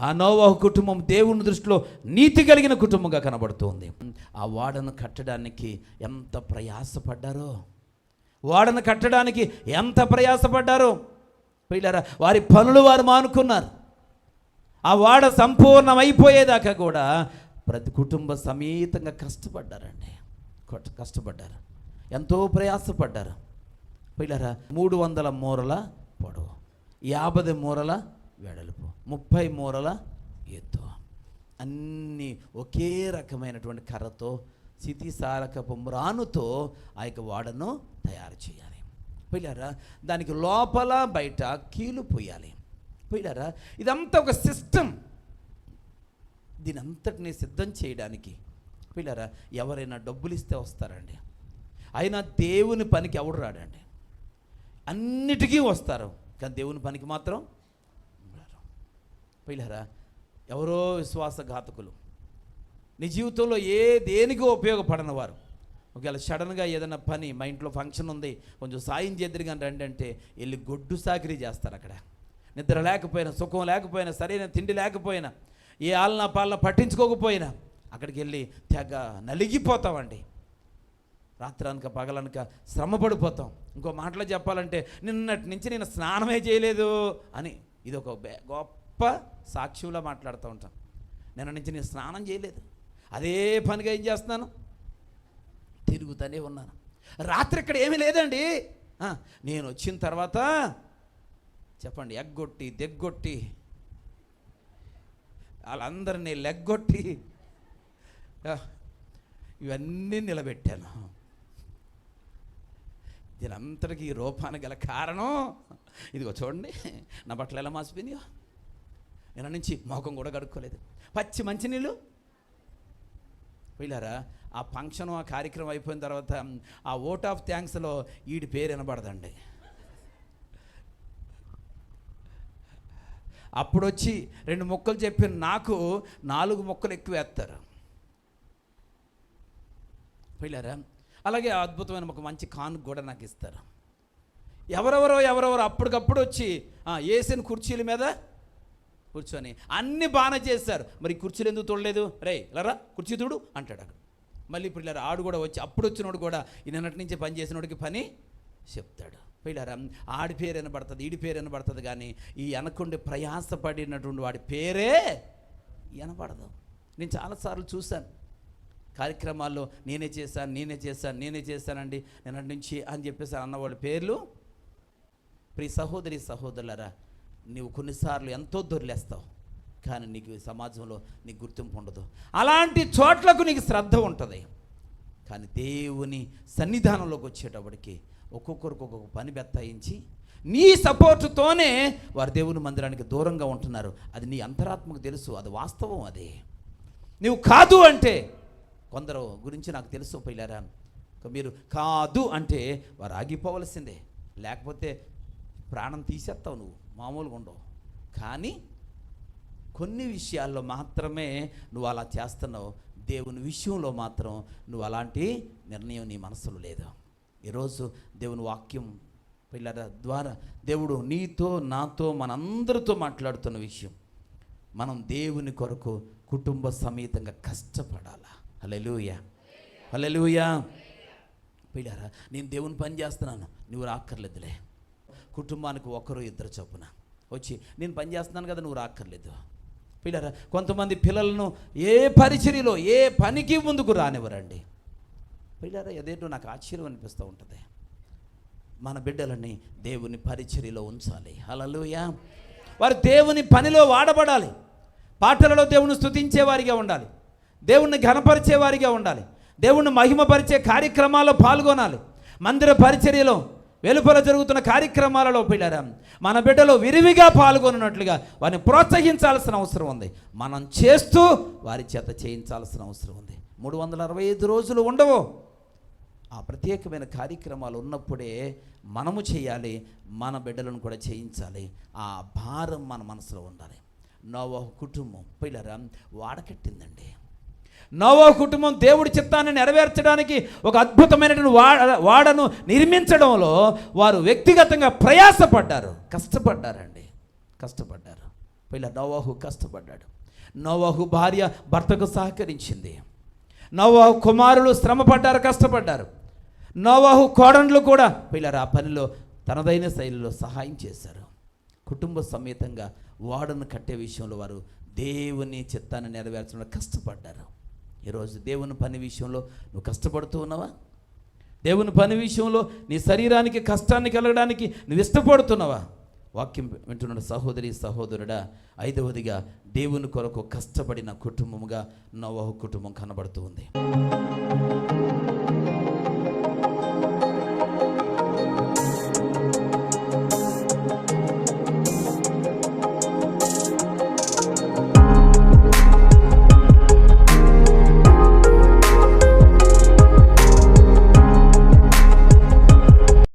ఆ నోవహు కుటుంబం దేవుని దృష్టిలో నీతి కలిగిన కుటుంబంగా కనబడుతుంది. ఆ ఓడను కట్టడానికి ఎంత ప్రయాసపడ్డారో, ఓడను కట్టడానికి ఎంత ప్రయాసపడ్డారో పిల్లరా. వారి పనులు వారు మానుకున్నారు. ఆ ఓడ సంపూర్ణమైపోయేదాకా కూడా ప్రతి కుటుంబ సమేతంగా కష్టపడ్డారండి. కష్టపడ్డారు, ఎంతో ప్రయాసపడ్డారు పిల్లరా. 300 మూరల పొడవు, 50 మూరల వెడల్పు, 30 మూరల ఎత్తు, అన్నీ ఒకే రకమైనటువంటి కర్రతో స్థితిసారకపు మ్రానుతో ఆ యొక్క ఓడను తయారు చేయాలి పిల్లరా. దానికి లోపల బయట కీలు పోయాలి పిల్లరా. ఇదంతా ఒక సిస్టమ్. దీని అంతటిని సిద్ధం చేయడానికి పిల్లరా ఎవరైనా డబ్బులు ఇస్తే వస్తారండి. అయినా దేవుని పనికి ఎవడు రాడండి. అన్నిటికీ వస్తారు, కానీ దేవుని పనికి మాత్రం రారు పిల్లరా. ఎవరో విశ్వాసఘాతకులు, నీ జీవితంలో దేనికి ఉపయోగపడని వారు, ఒకవేళ సడన్గా ఏదైనా పని, మా ఇంట్లో ఫంక్షన్ ఉంది, కొంచెం సాయం చేద్దరు కానీ రండి అంటే వెళ్ళి గొడ్డు సాకిరీ చేస్తారు. అక్కడ నిద్ర లేకపోయినా, సుఖం లేకపోయినా, సరైన తిండి లేకపోయినా, ఏ ఆలన పాలన పట్టించుకోకపోయినా అక్కడికి వెళ్ళి తెగ నలిగిపోతామండి. రాత్రనక పగలనక శ్రమ పడిపోతాం. ఇంకో మాటలో చెప్పాలంటే నిన్నటి నుంచి నేను స్నానమే చేయలేదు అని ఇది ఒక గొప్ప సాక్ష్యంలో మాట్లాడుతూ ఉంటాం. నిన్న నుంచి నేను స్నానం చేయలేదు, అదే పనిగా ఏం చేస్తున్నాను, తిరుగుతూనే ఉన్నాను. రాత్రి ఇక్కడ ఏమీ లేదండి. నేను వచ్చిన తర్వాత చెప్పండి, ఎగ్గొట్టి దెగ్గొట్టి వాళ్ళందరినీ లెగ్గొట్టి ఇవన్నీ నిలబెట్టాను. దీనంతటికి ఈ రూపానికి గల కారణం ఇదిగో చూడండి, నా బట్టలు ఎలా మాసిపోయినాయో. నిన్న నుంచి మొఖం కూడా కడుక్కోలేదు, పచ్చి మంచినీళ్ళు పోయిలారా. ఆ ఫంక్షన్, ఆ కార్యక్రమం అయిపోయిన తర్వాత ఆ ఓట్ ఆఫ్ థ్యాంక్స్లో వీడి పేరు వినబడదండి. అప్పుడు వచ్చి 2 ముక్కలు చెప్పిన నాకు 4 ముక్కలు ఎక్కువ వేస్తారు పోయిలారా. అలాగే అద్భుతమైన ఒక మంచి కానుక కూడా నాకు ఇస్తారు. ఎవరెవరో అప్పటికప్పుడు వచ్చి వేసిన కుర్చీల మీద కూర్చొని అన్ని బాగా చేస్తారు. మరి కుర్చీలు ఎందుకు తోడలేదు, రే లరా కుర్చీ తోడు అంటాడు అక్కడ. మళ్ళీ ఇప్పుడు ఇలా ఆడు కూడా వచ్చి, అప్పుడు వచ్చినోడు కూడా నిన్నటి నుంచి పని చేసినోడికి పని చెప్తాడు పిల్లరా. ఆడి పేరు వినబడుతుంది, ఈడి పేరు వినబడుతుంది, కానీ ఈ అనకుండి ప్రయాసపడినటువంటి వాడి పేరే వినబడదు. నేను చాలాసార్లు చూశాను కార్యక్రమాల్లో, నేనే చేశానండి నిన్నటి నుంచి అని చెప్పేసి అన్నవాళ్ళ పేర్లు. ప్రియ సహోదరి సహోదరులరా, నీవు కొన్నిసార్లు ఎంతో దొరిలేస్తావు, కానీ నీకు సమాజంలో నీకు గుర్తింపు ఉండదు. అలాంటి చోట్లకు నీకు శ్రద్ధ ఉంటుంది, కానీ దేవుని సన్నిధానంలోకి వచ్చేటప్పటికి ఒక్కొక్కరికి ఒక్కొక్క పని బెత్తాయించి నీ సపోర్టుతోనే వారు దేవుని మందిరానికి దూరంగా ఉంటున్నారు. అది నీ అంతరాత్మకు తెలుసు, అది వాస్తవం. అదే నువ్వు కాదు అంటే, కొందరు గురించి నాకు తెలుసు పోయిలారా, మీరు కాదు అంటే వారు ఆగిపోవలసిందే, లేకపోతే ప్రాణం తీసేస్తావు, నువ్వు మామూలుగా ఉండవు. కానీ కొన్ని విషయాల్లో మాత్రమే నువ్వు అలా చేస్తున్నావు, దేవుని విషయంలో మాత్రం నువ్వు అలాంటి నిర్ణయం నీ మనసులో లేదు. ఈరోజు దేవుని వాక్యం పిల్లల ద్వారా దేవుడు నీతో నాతో మనందరితో మాట్లాడుతున్న విషయం, మనం దేవుని కొరకు కుటుంబ సమేతంగా కష్టపడాలా. హల్లెలూయా, హల్లెలూయా. పిల్లరా, నేను దేవుని పని చేస్తున్నాను, నువ్వు రాక్కర్లేదులే. కుటుంబానికి 1-2 చొప్పున వచ్చి నేను పని చేస్తున్నాను కదా, నువ్వు రాక్కర్లేదు. పిల్లరా, కొంతమంది పిల్లలను ఏ పరిచర్యలో ఏ పనికి ముందుకు రానివ్వరండి. పిల్లరా, అదేంటో నాకు ఆశ్చర్యం అనిపిస్తూ ఉంటుంది. మన బిడ్డలని దేవుని పరిచర్యలో ఉంచాలి. హల్లెలూయా. వారు దేవుని పనిలో వాడబడాలి. పాటలలో దేవుని స్తుతించేవారిగా ఉండాలి, దేవుణ్ణి ఘనపరిచేవారిగా ఉండాలి, దేవుణ్ణి మహిమపరిచే కార్యక్రమాల్లో పాల్గొనాలి. మందిర పరిచర్యలో వెలుపల జరుగుతున్న కార్యక్రమాలలో పిల్లరా, మన బిడ్డలో విరివిగా పాల్గొన్నట్లుగా వారిని ప్రోత్సహించాల్సిన అవసరం ఉంది. మనం చేస్తూ వారి చేత చేయించాల్సిన అవసరం ఉంది. 365 రోజులు ఉండవు. ఆ ప్రత్యేకమైన కార్యక్రమాలు ఉన్నప్పుడే మనము చేయాలి, మన బిడ్డలను కూడా చేయించాలి. ఆ భారం మన మనసులో ఉండాలి. నోవహు కుటుంబం పిల్లరా వాడకట్టిందండి. నోవహు కుటుంబం దేవుడి చిత్తాన్ని నెరవేర్చడానికి ఒక అద్భుతమైనటువంటి వాడను నిర్మించడంలో వారు వ్యక్తిగతంగా ప్రయాసపడ్డారు, కష్టపడ్డారండి, కష్టపడ్డారు. ఇలా నోవాహు కష్టపడ్డాడు. నోవాహు భార్య భర్తకు సహకరించింది. నోవాహు కుమారులు శ్రమపడ్డారు, కష్టపడ్డారు. నోవాహు కోడళ్ళు కూడా పిల్లలు ఆ పనిలో తనదైన శైలిలో సహాయం చేశారు. కుటుంబ సమేతంగా ఓడను కట్టే విషయంలో వారు దేవుని చిత్తాన్ని నెరవేర్చడంలో కష్టపడ్డారు. ఈరోజు దేవుని పని విషయంలో నువ్వు కష్టపడుతూ ఉన్నావా? దేవుని పని విషయంలో నీ శరీరానికి కష్టాన్ని కలగడానికి నువ్వు ఇష్టపడుతున్నావా? వాక్యం వింటున్న సహోదరి సహోదరుడా, 5వదిగా దేవుని కొరకు కష్టపడిన కుటుంబముగా నోవాహు కుటుంబం కనబడుతూ ఉంది.